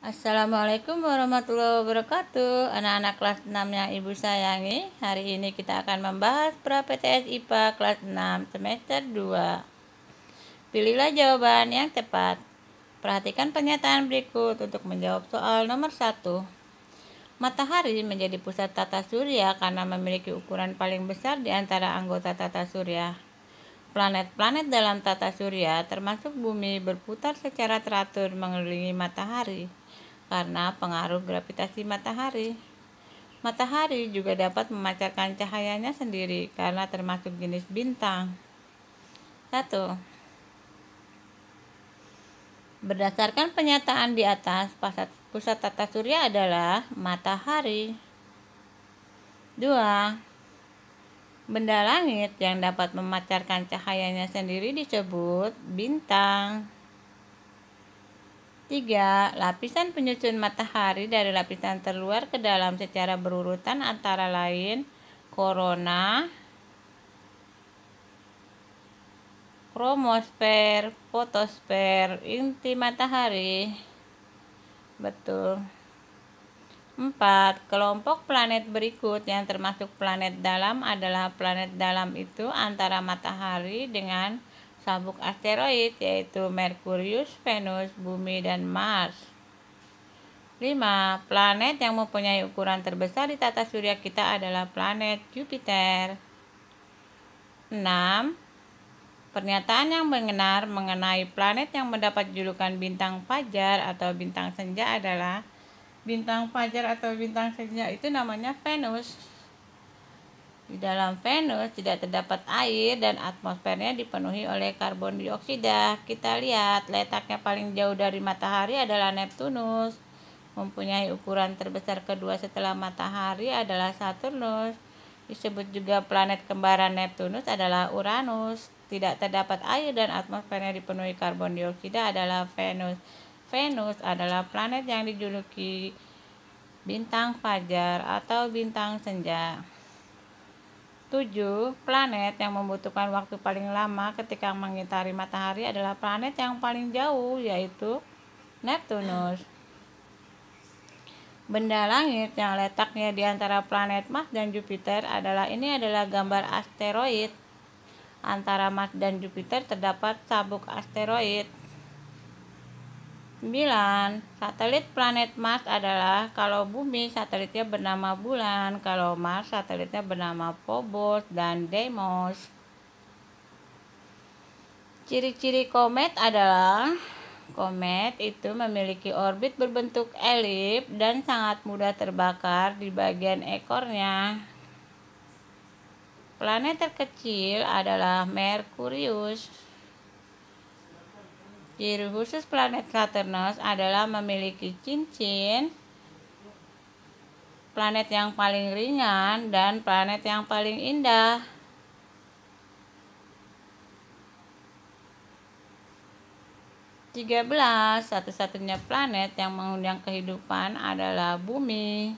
Assalamualaikum warahmatullahi wabarakatuh. Anak-anak kelas 6 yang Ibu sayangi, hari ini kita akan membahas pra-PTS IPA kelas 6 semester 2. Pilihlah jawaban yang tepat. Perhatikan pernyataan berikut untuk menjawab soal nomor 1. Matahari menjadi pusat tata surya karena memiliki ukuran paling besar di antara anggota tata surya. Planet-planet dalam tata surya termasuk bumi berputar secara teratur mengelilingi matahari karena pengaruh gravitasi matahari. Matahari juga dapat memancarkan cahayanya sendiri karena termasuk jenis bintang. 1. Berdasarkan pernyataan di atas, pusat tata surya adalah matahari. 2. Benda langit yang dapat memancarkan cahayanya sendiri disebut bintang. 3. Lapisan penyusun matahari dari lapisan terluar ke dalam secara berurutan antara lain korona, kromosfer, fotosfer, inti matahari. Betul. 4. Kelompok planet berikut yang termasuk planet dalam adalah planet dalam itu antara matahari dengan sabuk asteroid, yaitu Merkurius, Venus, Bumi, dan Mars. 5. Planet yang mempunyai ukuran terbesar di tata surya kita adalah planet Jupiter. 6. Pernyataan yang benar mengenai planet yang mendapat julukan bintang fajar atau bintang senja adalah bintang fajar atau bintang senja itu namanya Venus. Di dalam Venus tidak terdapat air dan atmosfernya dipenuhi oleh karbon dioksida. Kita lihat letaknya paling jauh dari matahari adalah Neptunus. Mempunyai ukuran terbesar kedua setelah matahari adalah Saturnus. Disebut juga planet kembaran Neptunus adalah Uranus. Tidak terdapat air dan atmosfernya dipenuhi karbon dioksida adalah Venus. Venus adalah planet yang dijuluki bintang fajar atau bintang senja. 7. Planet yang membutuhkan waktu paling lama ketika mengitari matahari adalah planet yang paling jauh, yaitu Neptunus. Benda langit yang letaknya di antara planet Mars dan Jupiter adalah gambar asteroid. Antara Mars dan Jupiter terdapat sabuk asteroid. 9. Satelit planet Mars adalah, kalau Bumi satelitnya bernama Bulan, kalau Mars satelitnya bernama Phobos dan Deimos. Ciri-ciri komet adalah komet itu memiliki orbit berbentuk elip dan sangat mudah terbakar di bagian ekornya. Planet terkecil adalah Merkurius. Ciri khusus planet Saturnus adalah memiliki cincin, planet yang paling ringan, dan planet yang paling indah. 13. Satu-satunya planet yang mengundang kehidupan adalah Bumi.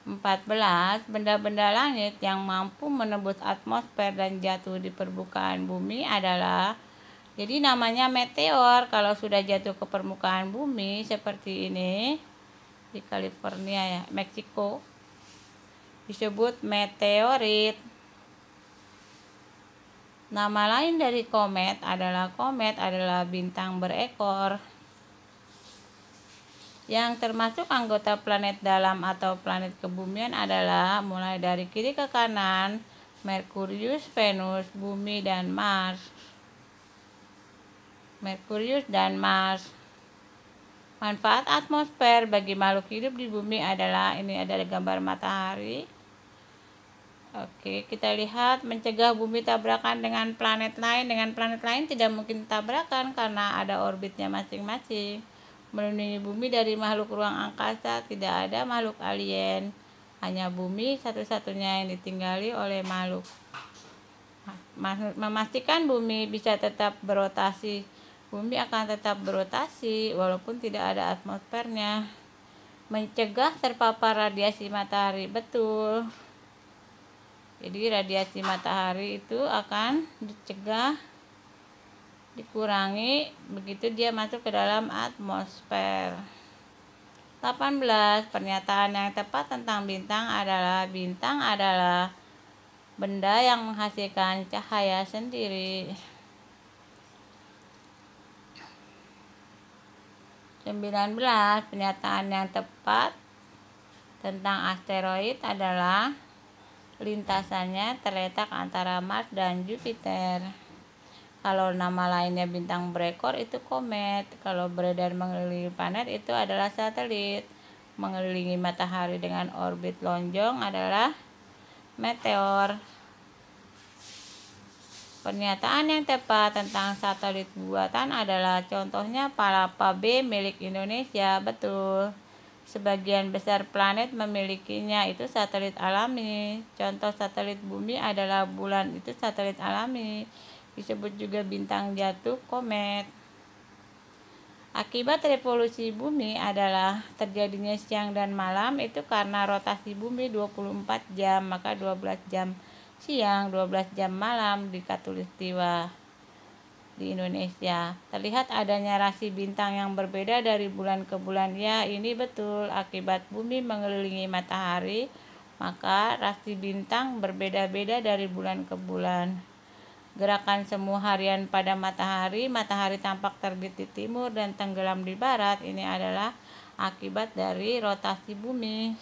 14. Benda-benda langit yang mampu menembus atmosfer dan jatuh di permukaan bumi adalah, jadi namanya meteor kalau sudah jatuh ke permukaan bumi seperti ini di California ya, Meksiko, disebut meteorit. Nama lain dari komet adalah bintang berekor. Yang termasuk anggota planet dalam atau planet kebumian adalah mulai dari kiri ke kanan Merkurius, Venus, Bumi, dan Mars. Merkurius dan Mars. Manfaat atmosfer bagi makhluk hidup di bumi adalah, ini ada gambar matahari. Oke, kita lihat mencegah bumi tabrakan dengan planet lain. Dengan planet lain tidak mungkin tabrakan karena ada orbitnya masing-masing. Melindungi bumi dari makhluk ruang angkasa, tidak ada makhluk alien. Hanya bumi satu-satunya yang ditinggali oleh makhluk. Memastikan bumi bisa tetap berotasi. Bumi akan tetap berotasi walaupun tidak ada atmosfernya. Mencegah terpapar radiasi matahari, betul. Jadi radiasi matahari itu akan dicegah dikurangi, begitu dia masuk ke dalam atmosfer. 18. Pernyataan yang tepat tentang bintang adalah benda yang menghasilkan cahaya sendiri. 19. Pernyataan yang tepat tentang asteroid adalah lintasannya terletak antara Mars dan Jupiter. Kalau nama lainnya bintang berekor itu komet. Kalau beredar mengelilingi planet itu adalah satelit. Mengelilingi matahari dengan orbit lonjong adalah meteor. Pernyataan yang tepat tentang satelit buatan adalah contohnya Palapa B milik Indonesia. Betul. Sebagian besar planet memilikinya, itu satelit alami. Contoh satelit bumi adalah bulan, itu satelit alami. Disebut juga bintang jatuh, komet. Akibat revolusi bumi adalah terjadinya siang dan malam, itu karena rotasi bumi 24 jam, maka 12 jam siang, 12 jam malam di Khatulistiwa di Indonesia. Terlihat adanya rasi bintang yang berbeda dari bulan ke bulan. Ya, ini betul. Akibat bumi mengelilingi matahari, maka rasi bintang berbeda-beda dari bulan ke bulan. Gerakan semu harian pada matahari tampak terbit di timur dan tenggelam di barat. Ini adalah akibat dari rotasi bumi,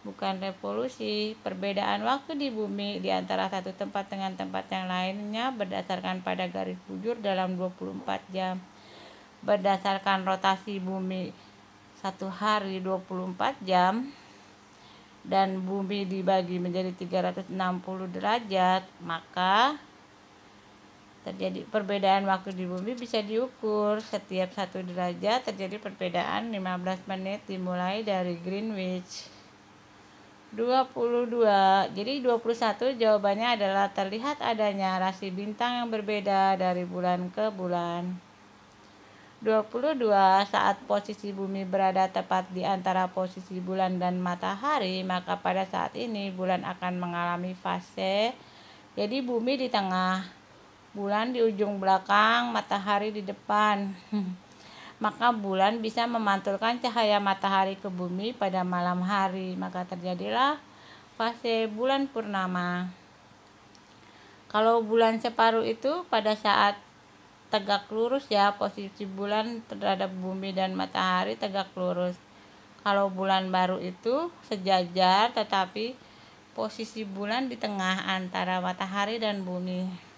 bukan revolusi. Perbedaan waktu di bumi di antara satu tempat dengan tempat yang lainnya berdasarkan pada garis bujur dalam 24 jam. Berdasarkan rotasi bumi, satu hari 24 jam dan bumi dibagi menjadi 360 derajat, maka terjadi perbedaan waktu di bumi bisa diukur. Setiap 1 derajat terjadi perbedaan 15 menit dimulai dari Greenwich. 22. Jadi 21 jawabannya adalah terlihat adanya rasi bintang yang berbeda dari bulan ke bulan. 22. Saat posisi bumi berada tepat di antara posisi bulan dan matahari, maka pada saat ini bulan akan mengalami fase. Jadi bumi di tengah, bulan di ujung belakang, matahari di depan. Maka bulan bisa memantulkan cahaya matahari ke bumi pada malam hari, maka terjadilah fase bulan purnama. Kalau bulan separuh itu pada saat tegak lurus, ya, posisi bulan terhadap bumi dan matahari tegak lurus. Kalau bulan baru itu sejajar, tetapi posisi bulan di tengah antara matahari dan bumi.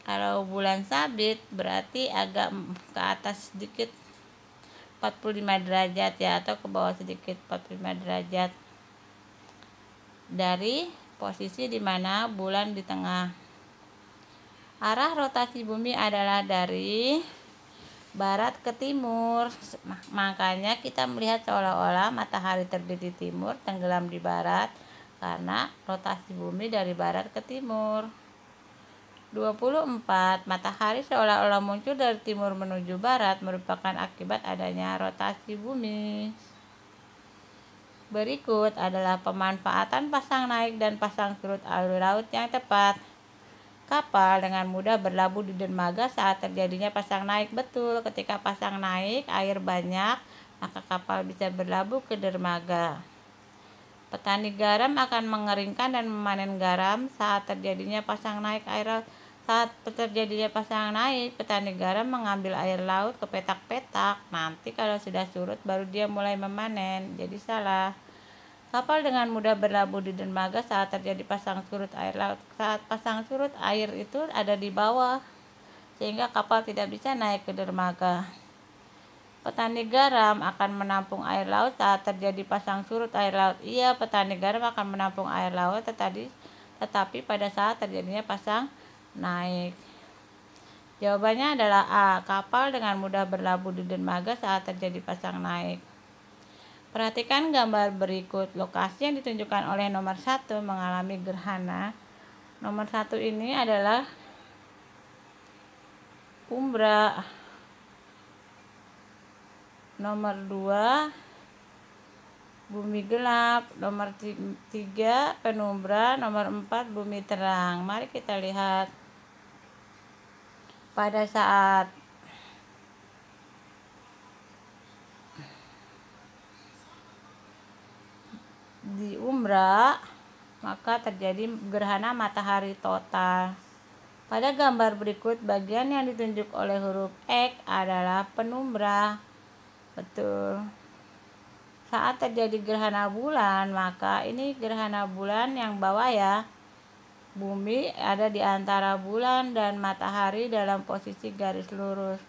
Kalau bulan sabit berarti agak ke atas sedikit, 45 derajat, ya, atau ke bawah sedikit, 45 derajat dari posisi di mana bulan di tengah. Arah rotasi bumi adalah dari barat ke timur. Makanya kita melihat seolah-olah matahari terbit di timur, tenggelam di barat, karena rotasi bumi dari barat ke timur. 24. Matahari seolah-olah muncul dari timur menuju barat merupakan akibat adanya rotasi bumi. Berikut adalah pemanfaatan pasang naik dan pasang surut alur laut yang tepat. Kapal dengan mudah berlabuh di dermaga saat terjadinya pasang naik. Betul, ketika pasang naik air banyak, maka kapal bisa berlabuh ke dermaga. Petani garam akan mengeringkan dan memanen garam saat terjadinya pasang naik air laut. Saat terjadinya pasang naik, petani garam mengambil air laut ke petak-petak. Nanti kalau sudah surut baru dia mulai memanen. Jadi salah. Kapal dengan mudah berlabuh di dermaga saat terjadi pasang surut air laut. Saat pasang surut air itu ada di bawah, sehingga kapal tidak bisa naik ke dermaga. Petani garam akan menampung air laut saat terjadi pasang surut air laut. Iya, petani garam akan menampung air laut tetapi pada saat terjadinya pasang naik. Jawabannya adalah A. Kapal dengan mudah berlabuh di dermaga saat terjadi pasang naik. Perhatikan gambar berikut. Lokasi yang ditunjukkan oleh nomor 1 mengalami gerhana. Nomor 1 ini adalah umbra. Nomor 2 bumi gelap. Nomor 3 penumbra. Nomor 4 bumi terang. Mari kita lihat. pada saat di umrah maka terjadi gerhana matahari total. Pada gambar berikut, bagian yang ditunjuk oleh huruf X adalah penumbra. Betul. Saat terjadi gerhana bulan, maka ini gerhana bulan yang bawah ya. Bumi ada di antara bulan dan matahari dalam posisi garis lurus.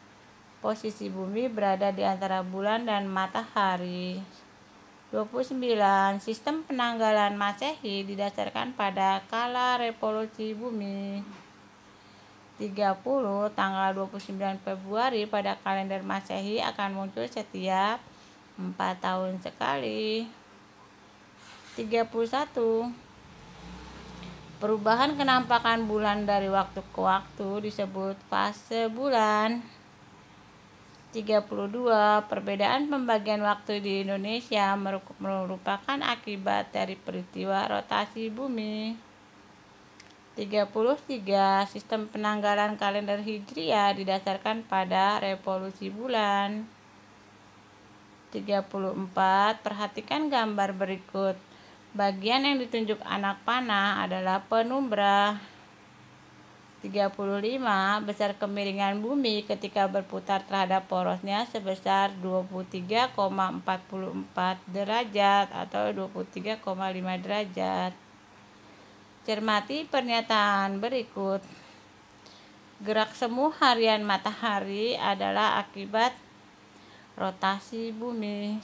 Posisi bumi berada di antara bulan dan matahari. 29. Sistem penanggalan Masehi didasarkan pada kala revolusi bumi. 30. Tanggal 29 Februari pada kalender Masehi akan muncul setiap 4 tahun sekali. 31. Perubahan kenampakan bulan dari waktu ke waktu disebut fase bulan. 32. Perbedaan pembagian waktu di Indonesia merupakan akibat dari peristiwa rotasi bumi. 33. Sistem penanggalan kalender Hijriah didasarkan pada revolusi bulan. 34. Perhatikan gambar berikut. Bagian yang ditunjuk anak panah adalah penumbra. 35. Besar kemiringan bumi ketika berputar terhadap porosnya sebesar 23,44 derajat atau 23,5 derajat. Cermati pernyataan berikut. Gerak semu harian matahari adalah akibat rotasi bumi.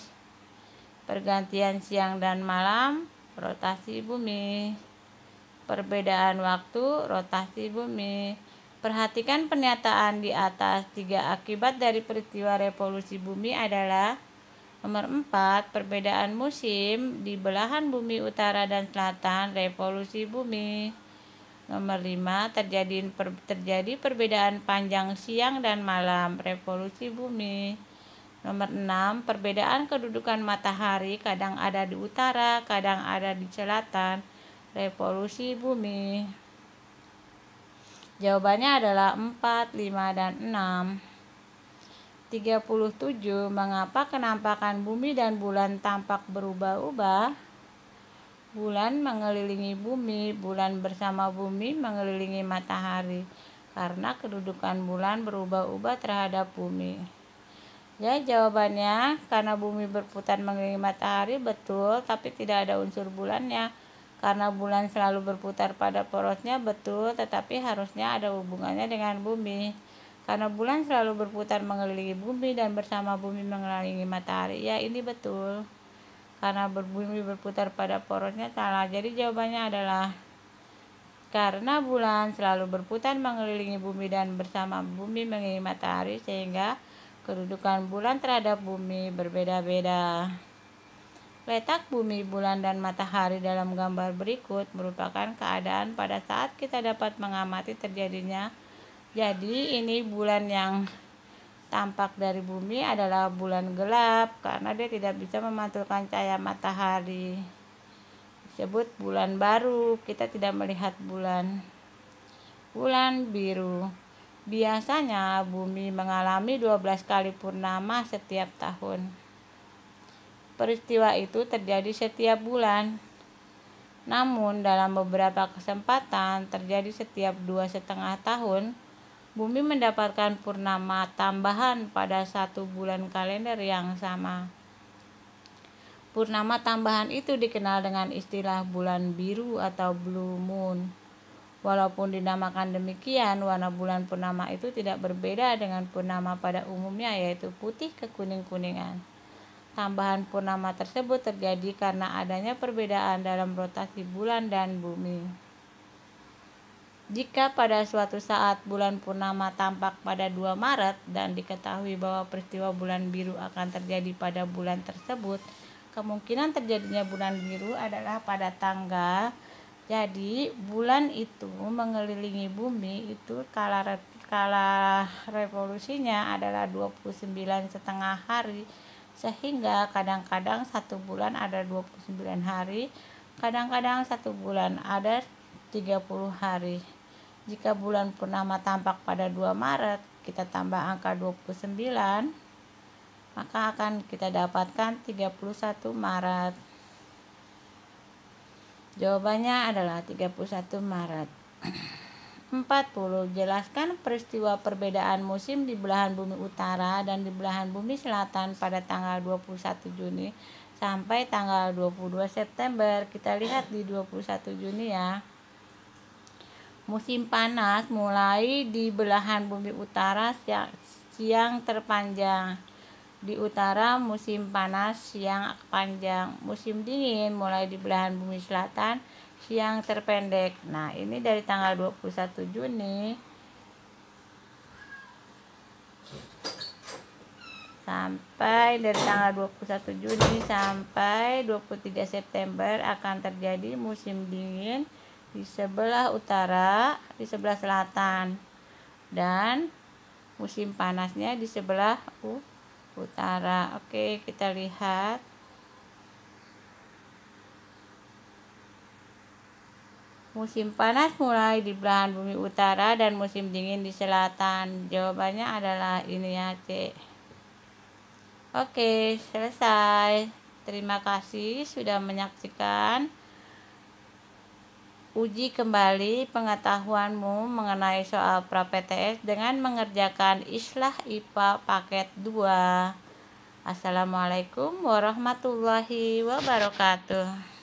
Pergantian siang dan malam, rotasi bumi. Perbedaan waktu, rotasi bumi. Perhatikan pernyataan di atas. 3 akibat dari peristiwa revolusi bumi adalah: nomor 4, perbedaan musim di belahan bumi utara dan selatan, revolusi bumi. Nomor 5, terjadi perbedaan panjang siang dan malam, revolusi bumi. Nomor 6, perbedaan kedudukan matahari, kadang ada di utara, kadang ada di selatan, revolusi bumi. Jawabannya adalah 4, 5, dan 6. 37. Mengapa kenampakan bumi dan bulan tampak berubah-ubah? Bulan mengelilingi bumi, bulan bersama bumi mengelilingi matahari, karena kedudukan bulan berubah-ubah terhadap bumi. Ya, jawabannya karena bumi berputar mengelilingi matahari, betul, tapi tidak ada unsur bulannya. Karena bulan selalu berputar pada porosnya, betul, tetapi harusnya ada hubungannya dengan bumi. Karena bulan selalu berputar mengelilingi bumi dan bersama bumi mengelilingi matahari. Ya, ini betul. Karena bumi berputar pada porosnya, salah. Jadi jawabannya adalah karena bulan selalu berputar mengelilingi bumi dan bersama bumi mengelilingi matahari, sehingga kedudukan bulan terhadap bumi berbeda-beda. Letak bumi, bulan, dan matahari dalam gambar berikut merupakan keadaan pada saat kita dapat mengamati terjadinya. Jadi ini bulan yang tampak dari bumi adalah bulan gelap karena dia tidak bisa memantulkan cahaya matahari. Disebut bulan baru, kita tidak melihat bulan. Bulan biru. Biasanya bumi mengalami 12 kali purnama setiap tahun. Peristiwa itu terjadi setiap bulan. Namun dalam beberapa kesempatan terjadi setiap 2,5 tahun. Bumi mendapatkan purnama tambahan pada 1 bulan kalender yang sama. Purnama tambahan itu dikenal dengan istilah bulan biru atau blue moon. Walaupun dinamakan demikian, warna bulan purnama itu tidak berbeda dengan purnama pada umumnya, yaitu putih kekuning-kuningan. Tambahan purnama tersebut terjadi karena adanya perbedaan dalam rotasi bulan dan bumi. Jika pada suatu saat bulan purnama tampak pada 2 Maret dan diketahui bahwa peristiwa bulan biru akan terjadi pada bulan tersebut, kemungkinan terjadinya bulan biru adalah pada tanggal. Jadi bulan itu mengelilingi bumi itu kala revolusinya adalah 29,5 hari, sehingga kadang-kadang 1 bulan ada 29 hari, kadang-kadang 1 bulan ada 30 hari. Jika bulan purnama tampak pada 2 Maret, kita tambah angka 29, maka akan kita dapatkan 31 Maret. Jawabannya adalah 31 Maret. 40. Jelaskan peristiwa perbedaan musim di belahan bumi utara dan di belahan bumi selatan pada tanggal 21 Juni sampai tanggal 22 September. Kita lihat di 21 Juni ya. Musim panas mulai di belahan bumi utara siang terpanjang. Di utara musim panas siang panjang. Musim dingin mulai di belahan bumi selatan siang terpendek. Nah, ini dari tanggal 21 Juni sampai dari tanggal 21 Juni sampai 23 September akan terjadi musim dingin di sebelah utara, di sebelah selatan, dan musim panasnya di sebelah utara. Oke, kita lihat. Musim panas mulai di belahan bumi utara dan musim dingin di selatan. Jawabannya adalah ini ya, C. Oke, selesai. Terima kasih sudah menyaksikan. Uji kembali pengetahuanmu mengenai soal pra-PTS dengan mengerjakan Islah IPA paket 2. Assalamualaikum warahmatullahi wabarakatuh.